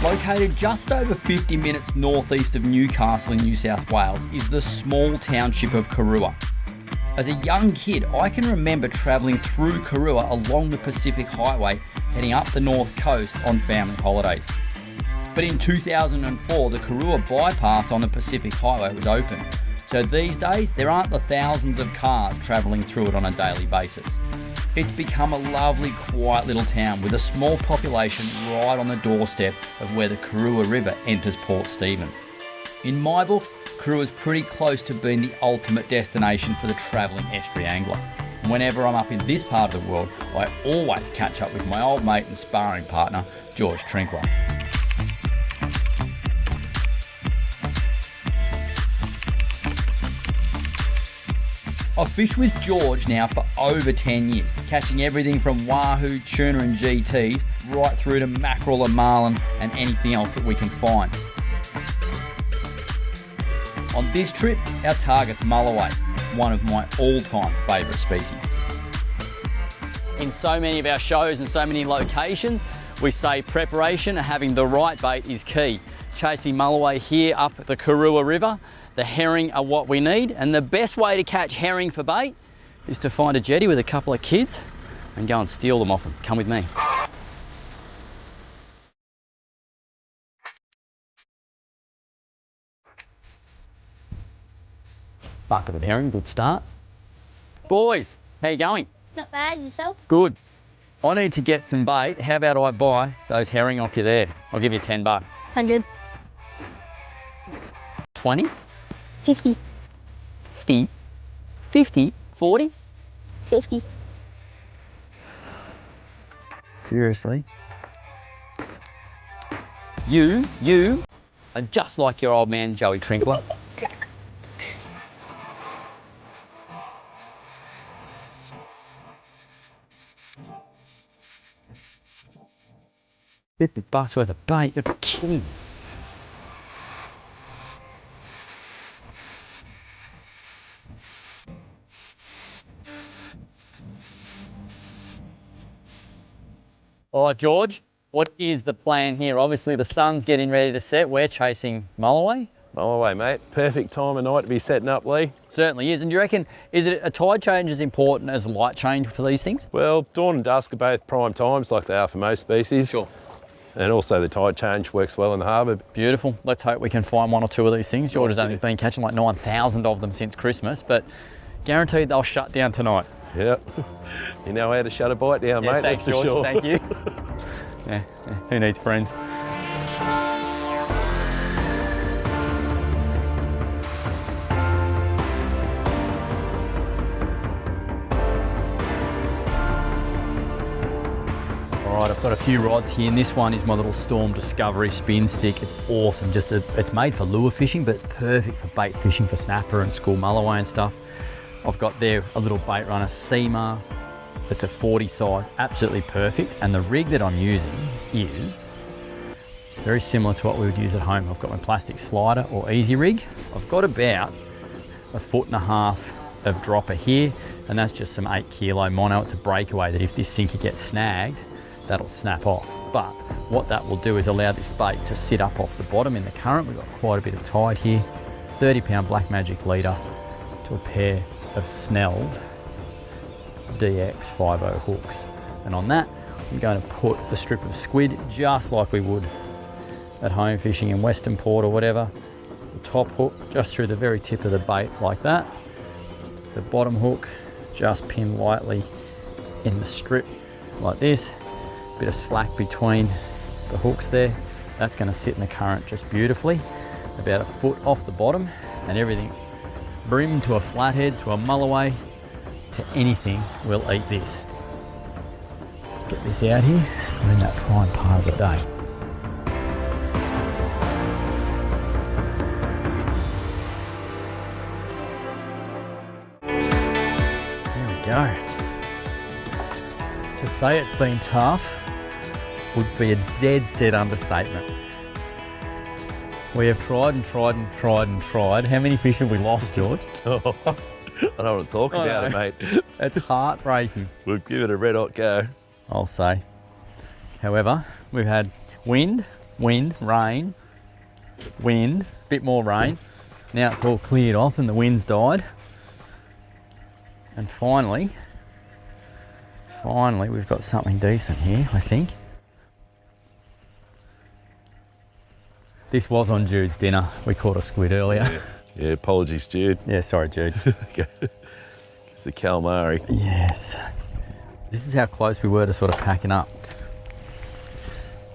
Located just over 50 minutes northeast of Newcastle in New South Wales is the small township of Karuah. As a young kid, I can remember travelling through Karuah along the Pacific Highway, heading up the north coast on family holidays. But in 2004, the Karuah bypass on the Pacific Highway was open. So these days, there aren't the thousands of cars travelling through it on a daily basis. It's become a lovely, quiet little town with a small population right on the doorstep of where the Karuah River enters Port Stephens. In my books, Karuah is pretty close to being the ultimate destination for the travelling estuary angler. And whenever I'm up in this part of the world, I always catch up with my old mate and sparring partner, George Trinkler. I've fished with George now for over 10 years, catching everything from wahoo, tuna and GTs, right through to mackerel and marlin and anything else that we can find. On this trip, our target's Mulloway, one of my all-time favourite species. In so many of our shows and so many locations, we say preparation and having the right bait is key. Chasing Mulloway here up the Karuah River, the herring are what we need, and the best way to catch herring for bait is to find a jetty with a couple of kids and go and steal them off them. Come with me. Bucket of herring, good start. Boys, how you going? Not bad, yourself? Good. I need to get some bait. How about I buy those herring off you there? I'll give you 10 bucks. 100. 20? 50. 50? 50? 40? 50. Seriously? You are just like your old man, Joey Trinkler. $50 worth of bait, you're kidding. All right, George, what is the plan here? Obviously the sun's getting ready to set. We're chasing Mulloway. Mulloway, mate. Perfect time of night to be setting up, Lee. Certainly is. And do you reckon, is it a tide change as important as a light change for these things? Well, dawn and dusk are both prime times like they are for most species. Sure. And also the tide change works well in the harbour. Beautiful. Let's hope we can find one or two of these things. George has only been catching like 9,000 of them since Christmas, but guaranteed they'll shut down tonight. Yep. You know how to shut a bite down, mate, thanks, that's for George. sure. Thank you. Yeah, who needs friends? All right, I've got a few rods here, and this one is my little Storm Discovery spin stick. It's awesome. It's made for lure fishing, but it's perfect for bait fishing for snapper and school mulloway and stuff. I've got there a little bait runner, Seamar. It's a 40 size, absolutely perfect. And the rig that I'm using is very similar to what we would use at home. I've got my plastic slider or easy rig. I've got about 1.5 foot of dropper here, and that's just some 8 kilo mono. It's a breakaway that if this sinker gets snagged, that'll snap off. But what that will do is allow this bait to sit up off the bottom in the current. We've got quite a bit of tide here. 30-pound Black Magic leader to a pair of Snelled DX50 hooks. And on that, I'm going to put a strip of squid just like we would at home fishing in Western Port or whatever. The top hook just through the very tip of the bait like that. The bottom hook just pinned lightly in the strip like this. Bit of slack between the hooks there. That's going to sit in the current just beautifully. About 1 foot off the bottom, and everything brim to a flathead, to a mulloway, to anything will eat this. Get this out here, we're in that prime part of the day. There we go. To say it's been tough would be a dead set understatement. We have tried and tried and tried and tried. How many fish have we lost, George? I don't want to talk about it, mate. That's heartbreaking. We'll give it a red hot go. I'll say. However, we've had wind, wind, rain, wind, bit more rain. Now it's all cleared off and the wind's died. And finally we've got something decent here, I think. This was on Jude's dinner. We caught a squid earlier. Yeah, apologies, Jude. Yeah, sorry, Jude. It's the calamari. Yes. This is how close we were to sort of packing up.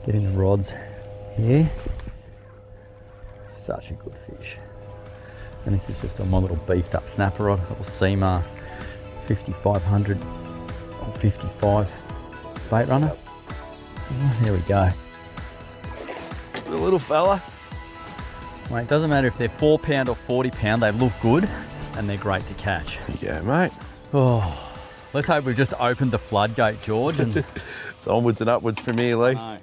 Getting the rods here. Such a good fish. And this is just on my little beefed up snapper rod, little Seamar 5500 or 55 bait runner. Oh, there we go. The little fella. Mate, it doesn't matter if they're 4 pound or 40 pound, they look good and they're great to catch. Yeah, mate. Oh, let's hope we've just opened the floodgate, George. And It's onwards and upwards from here, Lee. I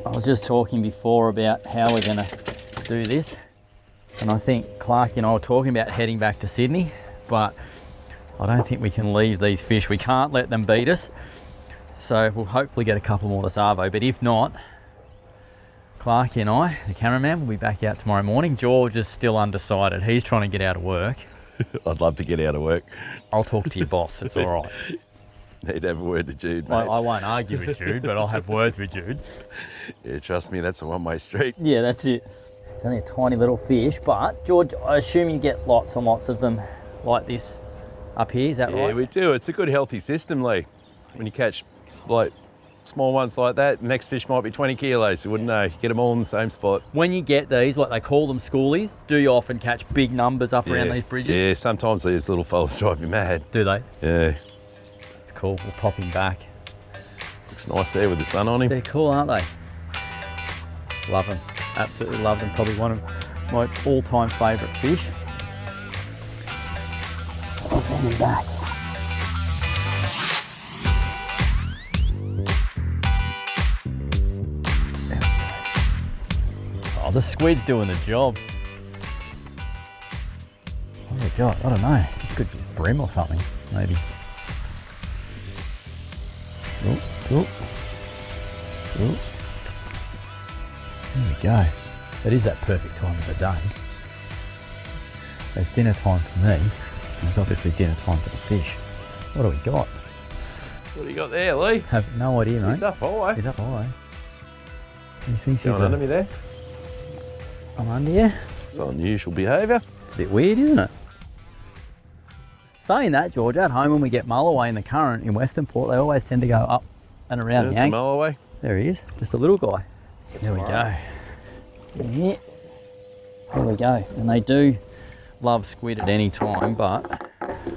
was just talking before about how we're going to do this. And I think Clark and I were talking about heading back to Sydney, but I don't think we can leave these fish. We can't let them beat us. So we'll hopefully get a couple more this arvo, but if not, Clark and I, the cameraman, will be back out tomorrow morning. George is still undecided. He's trying to get out of work. I'd love to get out of work. I'll talk to your boss, it's all right. Need to have a word to Jude, mate. I won't argue with Jude, but I'll have words with Jude. Yeah, trust me, that's a one-way street. Yeah, that's it. It's only a tiny little fish, but George, I assume you get lots and lots of them like this up here, is that right? Yeah, we do. It's a good, healthy system, Lee. When you catch like small ones like that, the next fish might be 20 kilos. You wouldn't know. You get them all in the same spot. When you get these, like they call them schoolies, do you often catch big numbers up around these bridges? Yeah, sometimes these little fellas drive you mad. Do they? Yeah. It's cool. We'll pop him back. Looks nice there with the sun on him. They're cool, aren't they? Love them. Absolutely love them. Probably one of my all-time favourite fish. I'll send him back. Oh, the squid's doing the job. What have we got? I don't know. This could be a brim or something, maybe. Oh, oh. Oh. There we go. It is that perfect time of the day. It's dinner time for me, and it's obviously dinner time for the fish. What do we got? What do you got there, Lee? Have no idea, mate. He's up high. He's up high. He thinks Going he's under me there. I'm under you. It's unusual behaviour. It's a bit weird, isn't it? Saying that, George, at home when we get Mulloway in the current in Western Port, they always tend to go up and around There's the some angle. Mulloway. There he is, just a little guy. There we go. Yeah. There we go. And they do love squid at any time, but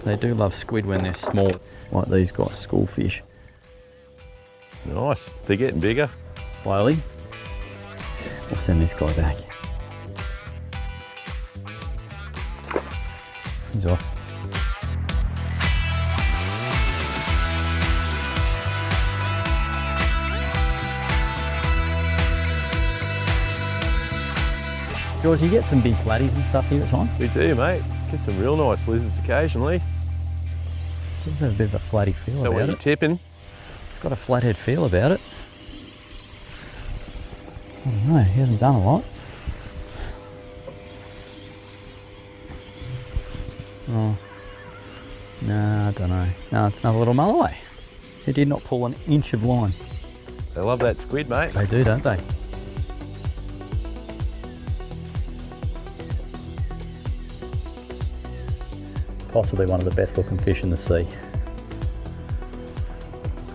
they do love squid when they're small, like these guys, schoolfish. Nice. They're getting bigger. Slowly. We'll send this guy back. He's off. George, you get some big flatties and stuff here at times? We do, mate. Get some real nice lizards occasionally. It does have a bit of a flatty feel So about when you're it. tipping, It's got a flathead feel about it. I don't know, he hasn't done a lot. Oh, no, I don't know. No, it's another little Mulloway. He did not pull an inch of line. they love that squid, mate. They do, don't they? Possibly one of the best looking fish in the sea.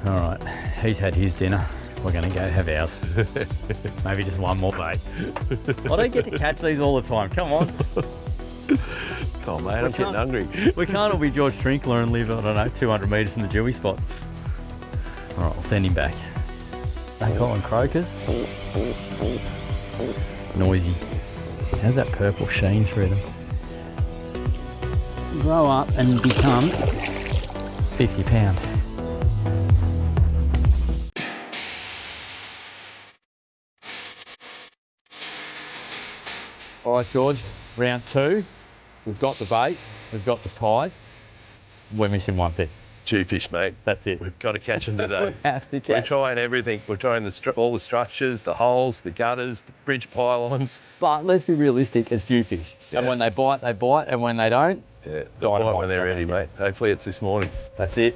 All right, he's had his dinner. We're gonna go have ours. Maybe just one more bait. I don't get to catch these all the time, come on. Come on, mate, I'm getting hungry. We can't all be George Trinkler and live, I don't know, 200 metres from the dewy spots. All right, I'll send him back. They call them croakers. Noisy. How's that purple sheen through them? Grow up and become 50 pound. All right, George, round two. We've got the bait, we've got the tide. We're missing one bit. Jewfish, mate. That's it. We've got to catch them today. We have to We're catch. trying everything. We're trying all the structures, the holes, the gutters, the bridge pylons. But let's be realistic, it's jewfish. Yeah. And when they bite, and when they don't, Yeah, they'll bite when they're ready, Dynamite. mate. Hopefully it's this morning. that's it.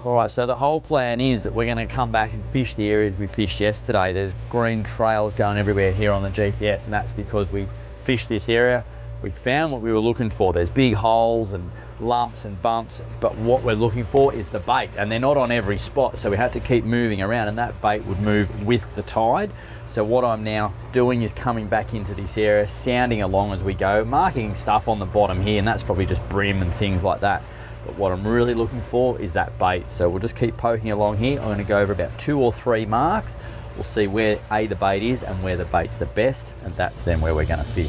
All right, so the whole plan is that we're going to come back and fish the areas we fished yesterday. There's green trails going everywhere here on the GPS, and that's because we fished this area. We found what we were looking for. There's big holes and lumps and bumps, but what we're looking for is the bait, and they're not on every spot, so we had to keep moving around, and that bait would move with the tide. So what I'm now doing is coming back into this area, sounding along as we go, marking stuff on the bottom here, and that's probably just bream and things like that. But what I'm really looking for is that bait. So we'll just keep poking along here. I'm going to go over about 2 or 3 marks. We'll see where the bait is and where the bait's the best, and that's then where we're going to fish.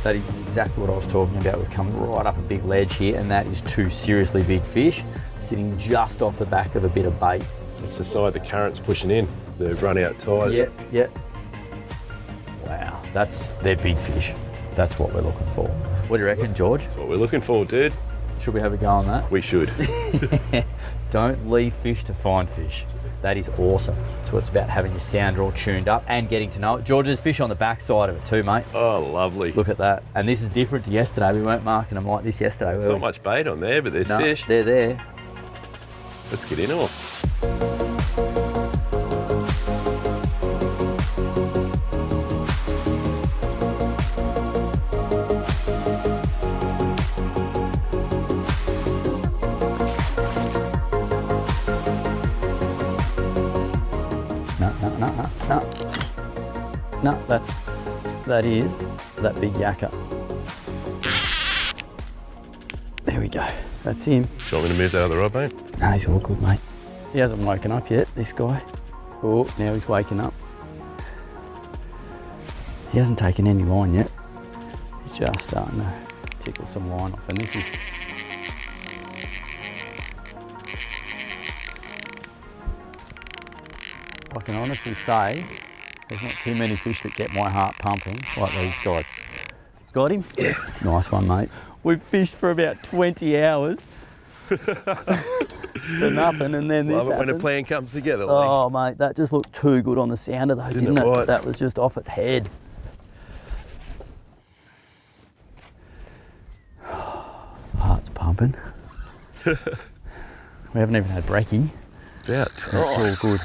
That is exactly what I was talking about. We've come right up a big ledge here, and that is 2 seriously big fish sitting just off the back of a bit of bait. It's the side the current's pushing in. They've run out tide. Yep. Wow, they're big fish. That's what we're looking for. What do you reckon, George? That's what we're looking for, dude. Should we have a go on that? We should. Don't leave fish to find fish. That is awesome. So it's about having your sounder all tuned up and getting to know it. George, there's fish on the back side of it too, mate. Oh, lovely. Look at that. And this is different to yesterday. We weren't marking them like this yesterday, were There's we? not much bait on there, but there's No, fish. they're there. Let's get into them. No, that is that big yakka. There we go. That's him. Do you want me to move that other rod, mate? No, he's all good, mate. He hasn't woken up yet, this guy. Oh, now he's waking up. He hasn't taken any line yet. He's just starting to tickle some line off, and this is I can honestly say there's not too many fish that get my heart pumping like these guys. Got him? Yeah. Nice one, mate. We've fished for about 20 hours for nothing, and then this Love it when a happens. plan comes together. Lee. Oh, mate, that just looked too good on the sounder though, didn't it? it? Right. That was just off its head. Heart's pumping. We haven't even had brekkie. About It's all good.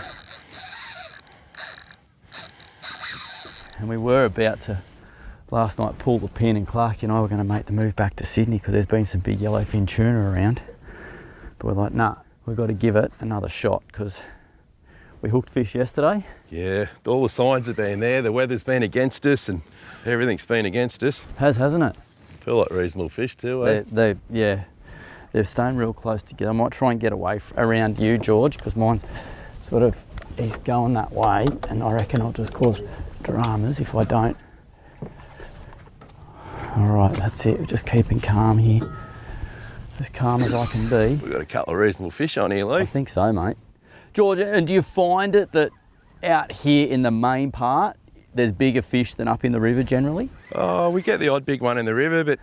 And we were about to, last night, pull the pin, and Clark and I were going to make the move back to Sydney because there's been some big yellowfin tuna around. But we're like, nah, we've got to give it another shot because we hooked fish yesterday. Yeah, all the signs have been there. The weather's been against us and everything's been against us. Hasn't it? Feel like reasonable fish too, eh? Yeah, they've staying real close together. I might try and get away around you, George, because mine sort of is going that way, and I reckon I'll just cause dramas if I don't. All right, that's it. We're just keeping calm here, as calm as I can be. We've got a couple of reasonable fish on here, I Lee. think so, mate. George, and do you find it that out here in the main part, there's bigger fish than up in the river generally? Oh, we get the odd big one in the river, but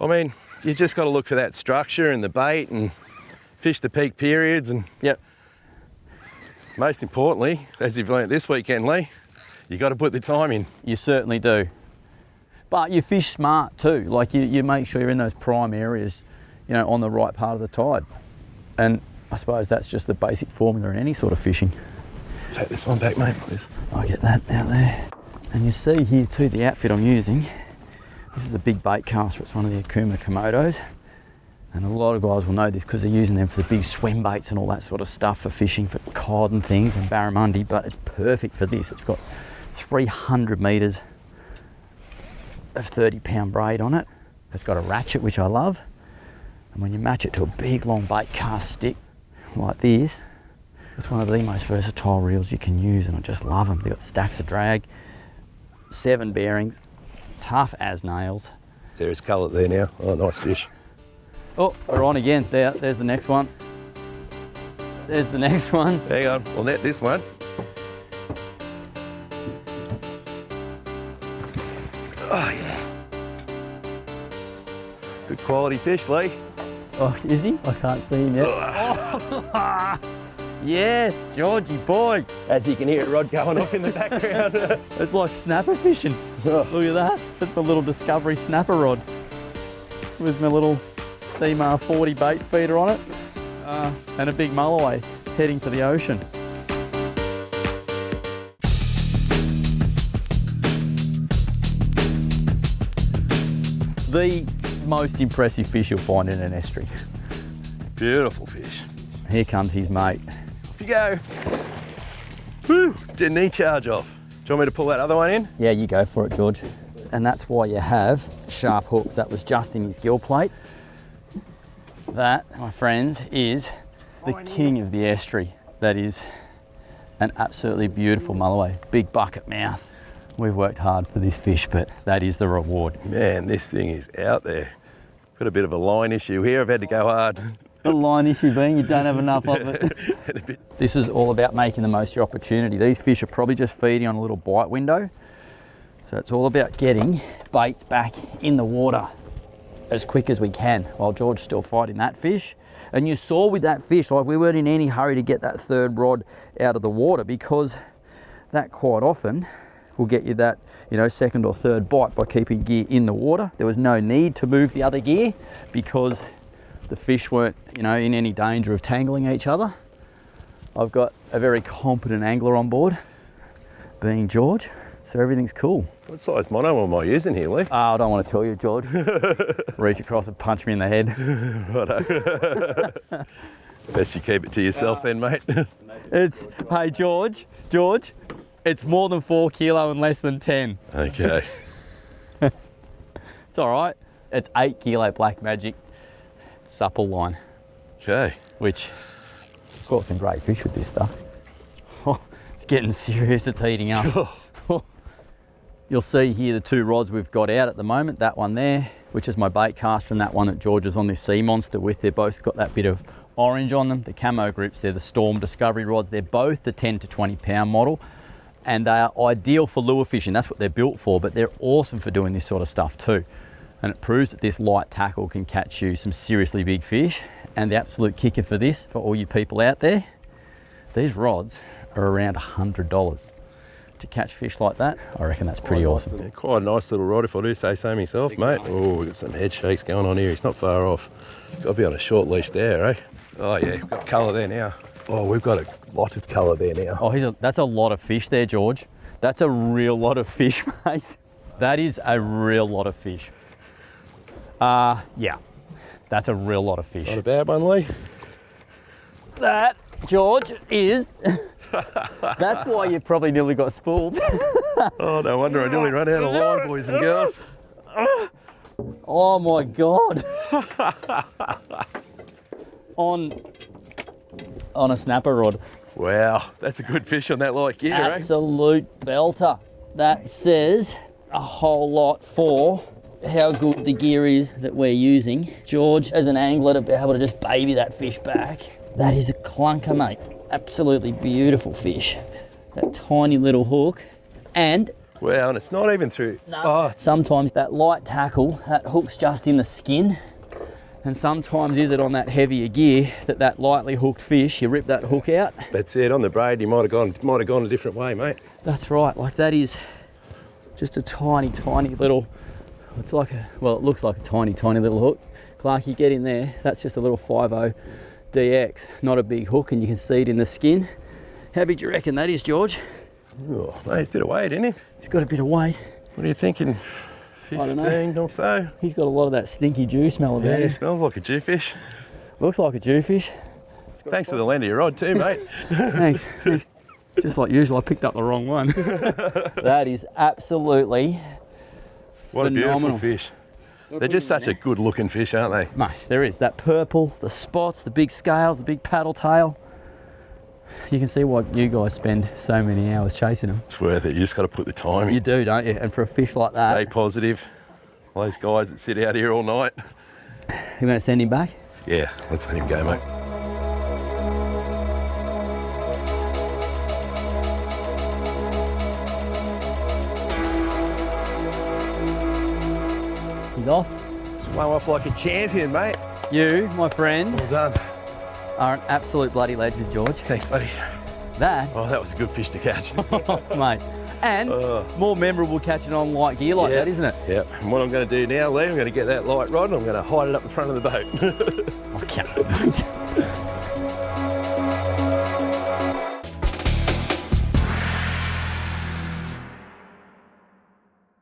I mean, you just got to look for that structure and the bait and fish the peak periods, and Yep. most importantly, as you've learnt this weekend, Lee, you got to put the time in. You certainly do. But you fish smart too. Like you make sure you're in those prime areas, you know, on the right part of the tide. And I suppose that's just the basic formula in any sort of fishing. Take this one back, mate, please. I'll get that out there. And you see here too, the outfit I'm using. This is a big bait caster. It's one of the Akuma Komodos. And a lot of guys will know this because they're using them for the big swim baits and all that sort of stuff for fishing for cod and things and barramundi, but it's perfect for this. It's got 300 metres of 30-pound braid on it. It's got a ratchet, which I love. And when you match it to a big long bait cast stick like this, it's one of the most versatile reels you can use, and I just love them. They've got stacks of drag, 7 bearings, tough as nails. There's colour there now. Oh, nice fish. Oh, we're on again. There's the next one. There's the next one. Hang on, we'll net this one. Oh yeah. Good quality fish, Lee. Oh, is he? I can't see him yet. Oh. Yes, Georgie boy. As you can hear, rod going off in the background. It's like snapper fishing. Look at that. That's my little Discovery snapper rod with my little Seamar 40 bait feeder on it and a big Mulloway heading for the ocean. The most impressive fish you'll find in an estuary. Beautiful fish. Here comes his mate. Off you go. Woo, didn't he charge off? Do you want me to pull that other one in? Yeah, you go for it, George. And that's why you have sharp hooks. That was just in his gill plate. That, my friends, is the king of the estuary. That is an absolutely beautiful Mulloway. Big bucket mouth. We've worked hard for this fish, but that is the reward. Man, this thing is out there. Got a bit of a line issue here. I've had to go hard. The line issue being you don't have enough of it. This is all about making the most of your opportunity. These fish are probably just feeding on a little bite window. So it's all about getting baits back in the water as quick as we can while George's still fighting that fish. And you saw with that fish, like we weren't in any hurry to get that third rod out of the water because that quite often will get you that, you know, second or third bite by keeping gear in the water. There was no need to move the other gear because the fish weren't, you know, in any danger of tangling each other. I've got a very competent angler on board, being George, so everything's cool. What size mono am I using here, Lee? I don't want to tell you, George. Reach across and punch me in the head. Righto. Best you keep it to yourself then, mate. It's, hey George, it's more than 4 kilo and less than 10. Okay. It's all right. It's 8 kilo Black Magic supple line. Okay. Which, caught some great fish with this stuff. Oh, it's getting serious, it's heating up. You'll see here the 2 rods we've got out at the moment. That one there, which is my bait caster, and that one that George is on this Sea Monster with. They're both got that bit of orange on them. The camo groups, they're the Storm Discovery rods. They're both the 10 to 20 pound model. And they are ideal for lure fishing. That's what they're built for, but they're awesome for doing this sort of stuff too. And it proves that this light tackle can catch you some seriously big fish. And the absolute kicker for this, for all you people out there, these rods are around $100. To catch fish like that, I reckon that's pretty awesome. Yeah, quite a nice little rod if I do say so myself, mate. Oh, we've got some head shakes going on here. He's not far off. Got to be on a short leash there, eh? Oh yeah, we've got colour there now. Oh, we've got a lot of colour there now. Oh, that's a lot of fish there, George. That's a real lot of fish, mate. That is a real lot of fish. Yeah, that's a real lot of fish. Not a bad one, Lee. That, George, is... That's why you probably nearly got spooled. Oh, no wonder I nearly run out of line, boys and girls. Oh my God. On a snapper rod. Wow, that's a good fish on that light gear, eh? Absolute belter. That says a whole lot for how good the gear is that we're using. George, as an angler, to be able to just baby that fish back, that is a clunker, mate. Absolutely beautiful fish. That tiny little hook. And wow, and it's not even through. no, oh. Sometimes that light tackle, that hook's just in the skin. And sometimes is it on that heavier gear that lightly hooked fish, you rip that hook out. That's it, on the braid you might have gone a different way, mate. That's right, like that is just a tiny little, it's like a, well, it looks like a tiny little hook. Clark, you get in there, that's just a little 5.0 DX, not a big hook, and you can see it in the skin. How big do you reckon that is, George? Oh, mate, it's a bit of weight, isn't it? He's got a bit of weight. What are you thinking? 15 or so? He's got a lot of that stinky Jew smell about him. Yeah, smells like a Jewfish. Looks like a Jewfish. Thanks for the lend of your rod too, mate. Thanks. Just like usual, I picked up the wrong one. That is absolutely what phenomenal. A beautiful fish. They're just such a good looking fish, aren't they? Mate, there is. That purple, the spots, the big scales, the big paddle tail. You can see why you guys spend so many hours chasing them. It's worth it. You just got to put the time in. You do, don't you? And for a fish like that. Stay positive. All those guys that sit out here all night. You going to send him back? Yeah, let's let him go, mate. He's off. Swam off like a champion, mate. You, my friend, Well done. are an absolute bloody legend, George. Thanks, buddy. That, Oh, that was a good fish to catch. mate. And more memorable catching on light gear like that, isn't it? Yep. And what I'm going to do now, Lee, I'm going to get that light rod and I'm going to hide it up the front of the boat. I can't.